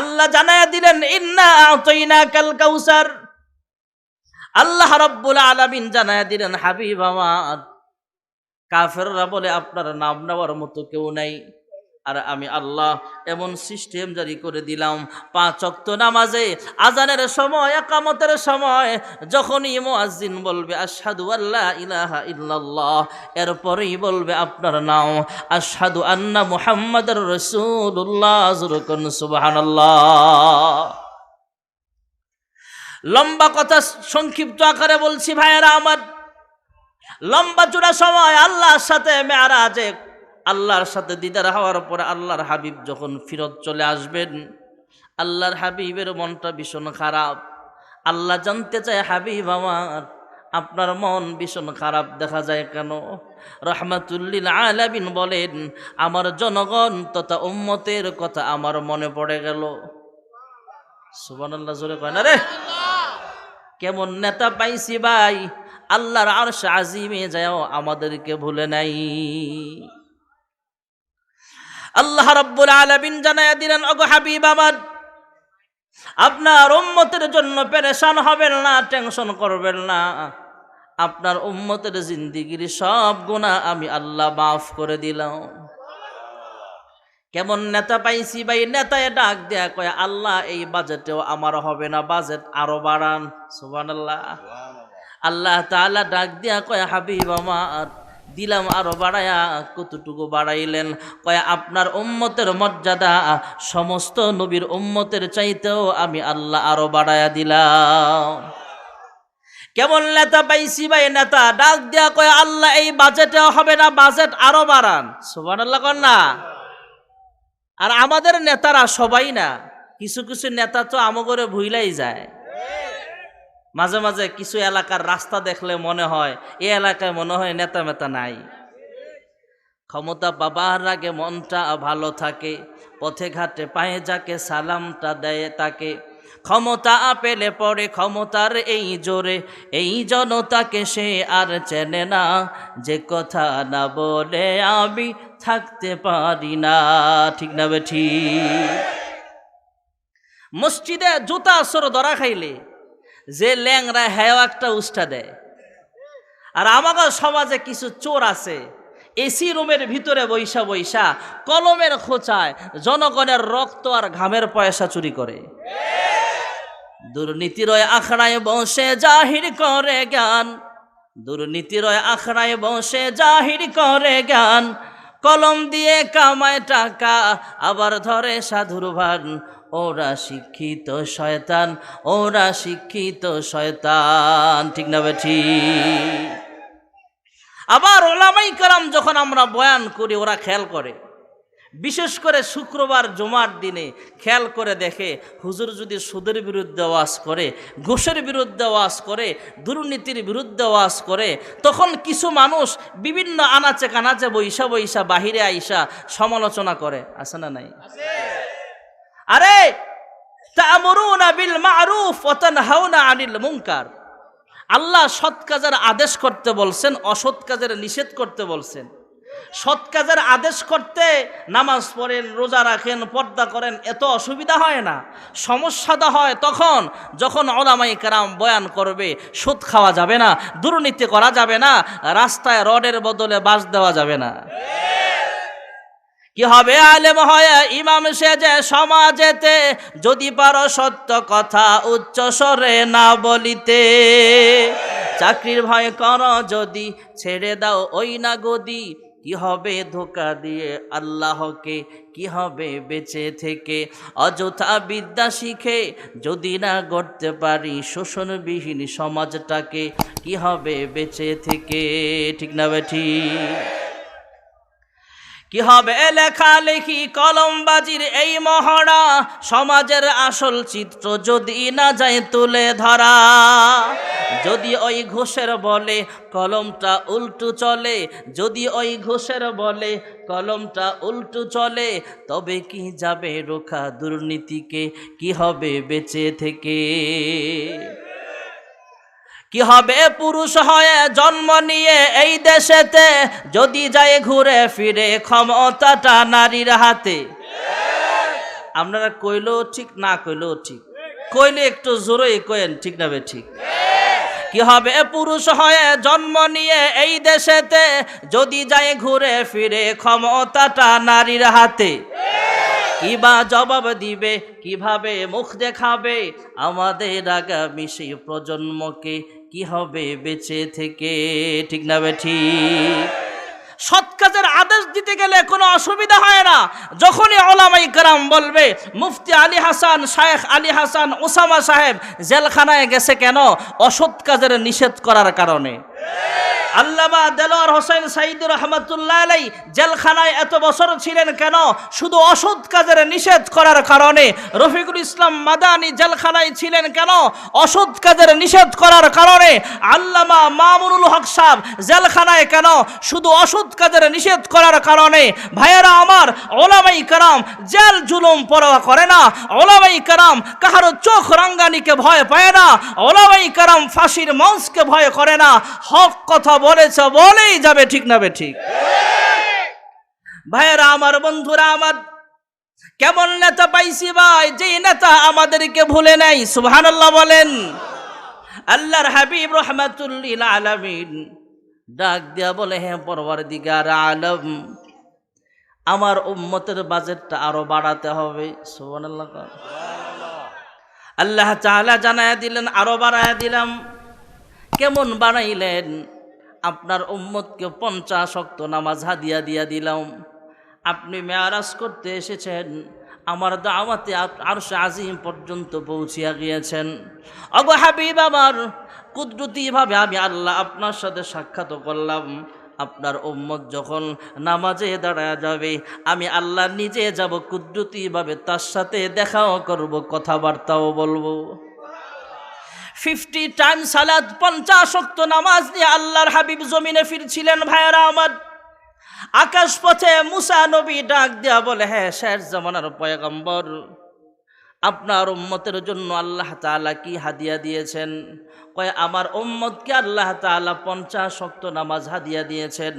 আল্লাহ জানায়া দিলেন ইন্না আতাইনাকাল কাউসার। আল্লাহ রাব্বুল আলামিন জানায়া দিলেন হাবিব আমার, কাফেররা বলে আপনার নাম নেওয়ার মতো কেউ নাই, আর আমি আল্লাহ এমন সিস্টেম জারি করে দিলাম 5 ওয়াক্ত নামাজে আজানের সময়, ইকামতের সময় যখনই মুয়াজ্জিন বলবে আশহাদু আল্লা ইলাহা ইল্লাল্লাহ, এরপরেই বলবে আপনার নাম, আশহাদু আন্না মুহাম্মাদুর রাসূলুল্লাহ, যুরকুন সুবহানাল্লাহ। লম্বা কথা সংক্ষিপ্ত আকারে বলছি ভাইয়েরা আমার, লম্বা চূড়া সময় আল্লাহর সাথে মেরাজে আল্লাহর সাথে দিদার হওয়ার পরে আল্লাহর হাবিব যখন ফিরত চলে আসবেন, আল্লাহর হাবিবের মনটা ভীষণ খারাপ। আল্লাহ জানতে চায় হাবিব আমার, আপনার মন ভীষণ খারাপ দেখা যায় কেন? রাহমাতুল্লিল আলামিন বলেন, আমার জনগণ তথা উম্মতের কথা আমার মনে পড়ে গেল। সুবহানাল্লাহ, জোরে কয় না রে। কেমন নেতা পাইছি ভাই, আল্লাহর আরশ আজিমে যাও আমাদেরকে ভুলে নাই। আল্লাহ রাব্বুল আলামিন জানায়া দিলেন, ওগো হাবিব আমার, আপনার উম্মতের জন্য পেরেশান হবেন না, টেনশন করবেন না। আপনার উম্মতের জিন্দেগির সব গুনাহ আমি আল্লাহ মাফ করে দিলাম। কেমন নেতা পাইছি ভাই, নেতায় ডাক দেয়া কয়, আল্লাহ এই বাজেটেও আমার হবে না, বাজেট আরো বাড়ান। সুবহানাল্লাহ। আল্লাহ তাআলা ডাক দেয়া কয়, হাবিব আমার, দিলাম আরো বাড়ায়া। কতটুকু বাড়াইলেন? কয়, আপনার উম্মতের মর্যাদা সমস্ত নবীর উম্মতের চাইতেও আমি আল্লাহ আরো বাড়ায়া দিলাম। কেমন নেতা পাইছি ভাই, নেতা ডাক দেয়া কয়, আল্লাহ এই বাজেটেও হবে না, বাজেট আরো বাড়ান। সুবহানাল্লাহ কর না। আর আমাদের নেতারা সবাই না, কিছু কিছু নেতা তো আমগরে ভুইলাই যায়। মাঝে মাঝে কিছু এলাকার রাস্তা দেখলে মনে হয় এই এলাকায় মনে হয় নেতা মেতা নাই। ক্ষমতা পাবার আগে মনটা ভালো থাকে, পথে ঘাটে পায়ে যাকে সালামটা দেয় তাকে। ক্ষমতা পেলে পরে ক্ষমতার এই জোরে এই জনতাকে সে আর চেনে না, যে কথা না বলে আমি থাকতে পারি না। ঠিক না বেঠি? মসজিদে জুতা আসর ধরা খাইলে যে ল্যাংরা হ্যাঁ একটা উষ্টা দেয়। আর আমাদের সমাজে কিছু চোর আছে, এসি রুমের ভিতরে বৈশা বৈশা কলমের খোঁচায় জনগণের রক্ত আর ঘামের পয়সা চুরি করে। দুর্নীতির আখড়ায় বসে জাহির করে জ্ঞান, দুর্নীতির আখড়ায় বসে জাহির করে জ্ঞান। কলম দিয়ে কামায় টাকা আবার ধরে সাধুর ভান। ওরা শিক্ষিত শয়তান, ওরা শিক্ষিত শয়তান। ঠিক না বেঠি? আবার ওলামাই কেরাম যখন আমরা বয়ান করি ওরা খেয়াল করে, বিশেষ করে শুক্রবার জুমার দিনে খেয়াল করে দেখে, হুজুর যদি সুদের বিরুদ্ধে ওয়াজ করে, ঘুষের বিরুদ্ধে ওয়াজ করে, দুর্নীতির বিরুদ্ধে ওয়াজ করে, তখন কিছু মানুষ বিভিন্ন আনাচে কানাচে বৈশা বৈশা বাহিরে আইসা সমালোচনা করে। আছে না নাই? আরে তা'মুরুনা বিল মা'রুফ ওয়া তানহাউনা আনিল মুনকার। আল্লাহ সৎ কাজের আদেশ করতে বলছেন, অসৎ কাজের নিষেধ করতে বলছেন। সৎ কাজের আদেশ করতে নামাজ পড়েন, রোজা রাখেন, পর্দা করেন, এত অসুবিধা হয় না। সমস্যাটা হয় তখন যখন উলামায়ে কেরাম বয়ান করবে সুদ খাওয়া যাবে না, দুর্নীতি করা যাবে না, রাস্তায় রডের বদলে বাঁশ দেওয়া যাবে না। কি হবে আলেম হয়ে ইমাম সেজে সমাজেতে, যদি পারো সত্য কথা উচ্চ স্বরে না বলিতে। চাকরির ভয় করো যদি ছেড়ে দাও ওই না গদি, কি হবে ধোকা দিয়ে আল্লাহকে, কি হবে বেঁচে থেকে। অযথা বিদ্যা শিখে যদি না গড়তে পারি শোষণবিহীন সমাজটাকে, কি হবে বেঁচে থেকে। ঠিক না বেঠি? কি হবে লেখালেখি কলমবাজির এই মহড়া, সমাজের আসল চিত্র যদি না যায় তুলে ধরা। যদি ওই ঘুষের বলে কলমটা উল্টো চলে, যদি ওই ঘুষের বলে কলমটা উল্টো চলে, তবে কি যাবে রোখা দুর্নীতিকে, কি হবে বেঁচে থেকে। কি হবে পুরুষ হয়ে জন্ম নিয়ে এই দেশেতে, যদি যায় ঘুরে ফিরে ক্ষমতাটা নারীর হাতে। আপনারা কইলেও ঠিক, না কইলেও ঠিক। কইলে একটু জোরেই কয়েন, ঠিক না বে ঠিক? কি হবে পুরুষ হয়ে জন্ম নিয়ে এই দেশেতে, যদি যায় ঘুরে ফিরে ক্ষমতাটা নারীর হাতে? কিবা জবাব দিবে, কিভাবে মুখ দেখাবে আমাদের আগামী সেই প্রজন্মকে? কি হবে বেঁচে থেকে, ঠিক না বে ঠিক? সৎ কাজের আদেশ দিতে গেলে কোনো অসুবিধা হয় না। যখনই ওলামায়ে কেরাম বলবে মুফতি আলী হাসান, শায়েখ আলী হাসান, ওসামা সাহেব জেলখানায় গেছে কেন? অসৎ কাজের নিষেধ করার কারণে। আল্লামা দেলোয়ার হোসেন সাইদী রহমাতুল্লাহ আলাইহি জেলখানায় এত বছর ছিলেন কেন? শুধু অসৎ কাজের নিষেধ করার কারণে। রফিকুল ইসলাম মাদানী জেলখানায় ছিলেন কেন? অসৎ কাজের নিষেধ করার কারণে। আল্লামা মামুনুল হক সাহেব জেলখানায় কেন? শুধু অসৎ কাজের নিষেধ করার কারণে। ভাইয়েরা আমার, ওলামায়ে কেরাম জেল জুলুম পরোয়া করে না। ওলামায়ে কেরাম কাহারো চোখ রাঙ্গানিকে ভয় পায় না। ওলামায়ে কেরাম ফাঁসির মঞ্চকে ভয় করে না। হক কথা বলেছে বলেই যাবে, ঠিক না বে ঠিক? ভাইয়েরা আমার, বন্ধুরা আমার, কেমন নেতা পাইছি ভাই, যে নেতা আমাদেরকে ভুলে নাই। সুবহানাল্লাহ বলেন। আল্লাহর হাবিব রাহমাতুল লিল আলামিন ডাক দিয়া বলে, হে পরওয়ারদিগার আলম, আমার উম্মতের বাজেটটা আরো বাড়াতে হবে। সুবহানাল্লাহ। আল্লাহ তাআলা জানায়া দিলেন, আরো বাড়ায়া দিলাম। কেমন বানাইলেন? আপনার উম্মতকে 50 ওয়াক্ত নামাজ হাদিয়া দিয়া দিলাম। আপনি মেরাজ করতে এসেছেন, আমার দাওয়াতে আরশে আজিম পর্যন্ত পৌঁছিয়া গিয়েছেন। ওগো হাবিব আমার, কুদরতিভাবে আমি আল্লাহ আপনার সাথে সাক্ষাৎ করলাম। আপনার উম্মত যখন নামাজে দাঁড়ায় যাবে, আমি আল্লাহ নিজে যাব, কুদরতিভাবে তার সাথে দেখাও করব, কথাবার্তাও বলবো। 50 টাইম সালাত, 50 ওয়াক্ত নামাজ নিয়ে আল্লাহর হাবিব জমিনে ফিরছিলেন। ভাইয়েরা আমার, আকাশ পথে মুসা নবী ডাক দেয়া বলে, হ্যাঁ শেষ জামানার পয়গম্বর, আপনার উম্মতের জন্য আল্লাহ তাআলা কি হাদিয়া দিয়েছেন? কয়, আমার উম্মতকে আল্লাহ তাআলা 50 ওয়াক্ত নামাজ হাদিয়া দিয়েছেন।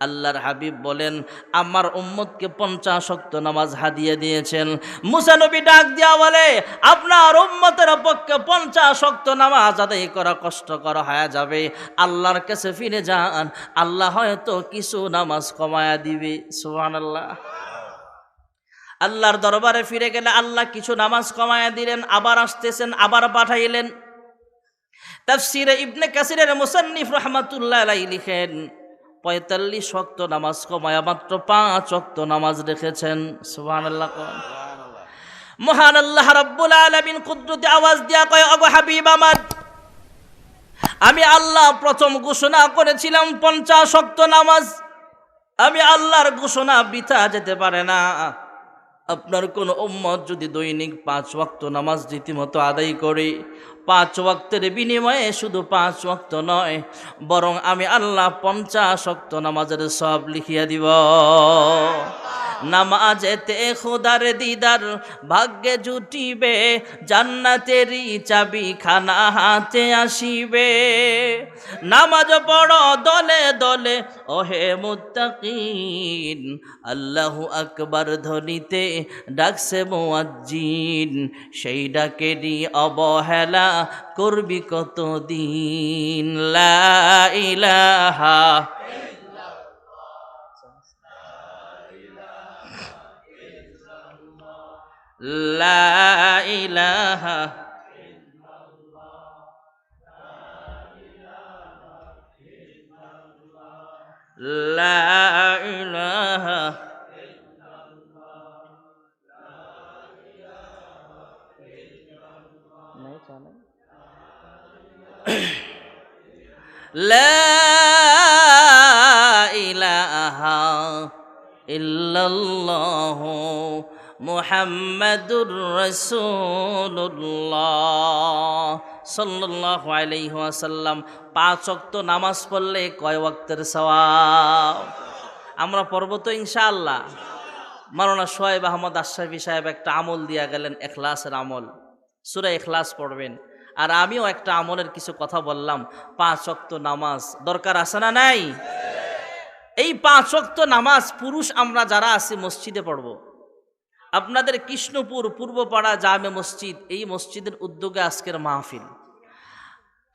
আল্লাহর হাবিব বলেন, আমার উম্মতকে 50 ওয়াক্ত নামাজ হাদিয়া দিয়েছেন। মুসা নবী ডাক দিয়া বলে, আপনার উম্মতের পক্ষে 50 ওয়াক্ত নামাজ আদায় করা কষ্টকর হয়ে যাবে। আল্লাহর কাছে ফিরে যান, আল্লাহ হয়তো কিছু নামাজ কমায়া দিবে। সুবহানাল্লাহ। আল্লাহর দরবারে ফিরে গেলে আল্লাহ কিছু নামাজ কমায়া দিলেন। আবার আসতেছেন, আবার পাঠাইলেন। তাফসীরে ইবনে কাসিরের মুসান্নিফ রাহমাতুল্লাহ আলাইহি লিখেন, 45 ওয়াক্ত নামাজ কমায়া মাত্র 5 ওয়াক্ত নামাজ রেখেছেন। সুবহানাল্লাহ। মহান আল্লাহ রাব্বুল আলামিন কুদরতি আওয়াজ দিয়া কয়, ওগো হাবিব আমার, আমি আল্লাহ প্রথম ঘোষণা করেছিলাম 50 ওয়াক্ত নামাজ। আমি আল্লাহর ঘোষণা বৃথা যেতে পারে না। আপনার কোন উম্মত যদি দৈনিক 5 ওয়াক্ত নামাজ রীতিমতো আদায় করে, 5 ওয়াক্তের বিনিময়ে শুধু 5 ওয়াক্ত নয়, বরং আমি আল্লাহ 50 ওয়াক্ত নামাজের সব লিখিয়া দিব। নামাজেতে খোদার দিদার ভাগ্যে জুটিবে, জান্নাতেরই চাবি খানা হাতে আসিবে। নামাজ পড়ো দলে দলে ওহে মুত্তাকিন, আল্লাহু আকবার ধ্বনিতে ডাকছে মুয়াজ্জিন। সেই ডাকেরই অবহেলা করবি কতদিন। লা ইলাহা লা ইলাহা লা ইলাহা লা ইলাহা ইল্লাল্লাহ মুহাম্মাদুর রাসূলুল্লাহ সাল্লাল্লাহু আলাইহি ওয়াসাল্লাম। 5 ওয়াক্ত নামাজ পড়লে কয় ওয়াক্তের সওয়াব? আমরা পড়ব তো ইনশাআল্লাহ। মাওলানা সোহাইব আহমদ আশরাফি সাহেব একটা আমল দিয়া গেলেন, ইখলাসের আমল। সূরা ইখলাস পড়বেন। আর আমিও একটা আমলের কিছু কথা বললাম। 5 ওয়াক্ত নামাজ দরকার আছে না নাই? এই 5 ওয়াক্ত নামাজ পুরুষ আমরা যারা আছি মসজিদে পড়ব, আপনাদের কৃষ্ণপুর পূর্বপাড়া জামে মসজিদ, এই মসজিদের উদ্যোগে আজকের মাহফিল।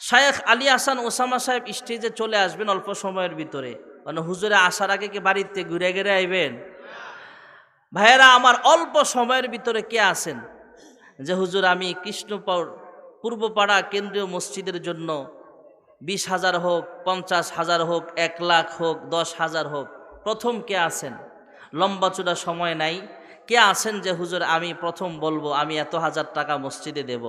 শায়েখ আলী হাসান ওসামা সাহেব স্টেজে চলে আসবেন অল্প সময়ের ভিতরে। মানে হুজুরে আসার আগে কি বাড়িতে ঘুরে ঘুরে আইবেন? ভাইয়েরা আমার, অল্প সময়ের ভিতরে কে আছেন যে হুজুর আমি কৃষ্ণপুর পূর্বপাড়া কেন্দ্রীয় মসজিদের জন্য 20,000 হোক, 50,000 হোক, 1 লাখ হোক, 10,000 হোক, প্রথম কে আছেন? লম্বা চূড়া সময় নাই, কে আছেন যে হুজুর আমি প্রথম বলবো আমি এত হাজার টাকা মসজিদে দেব?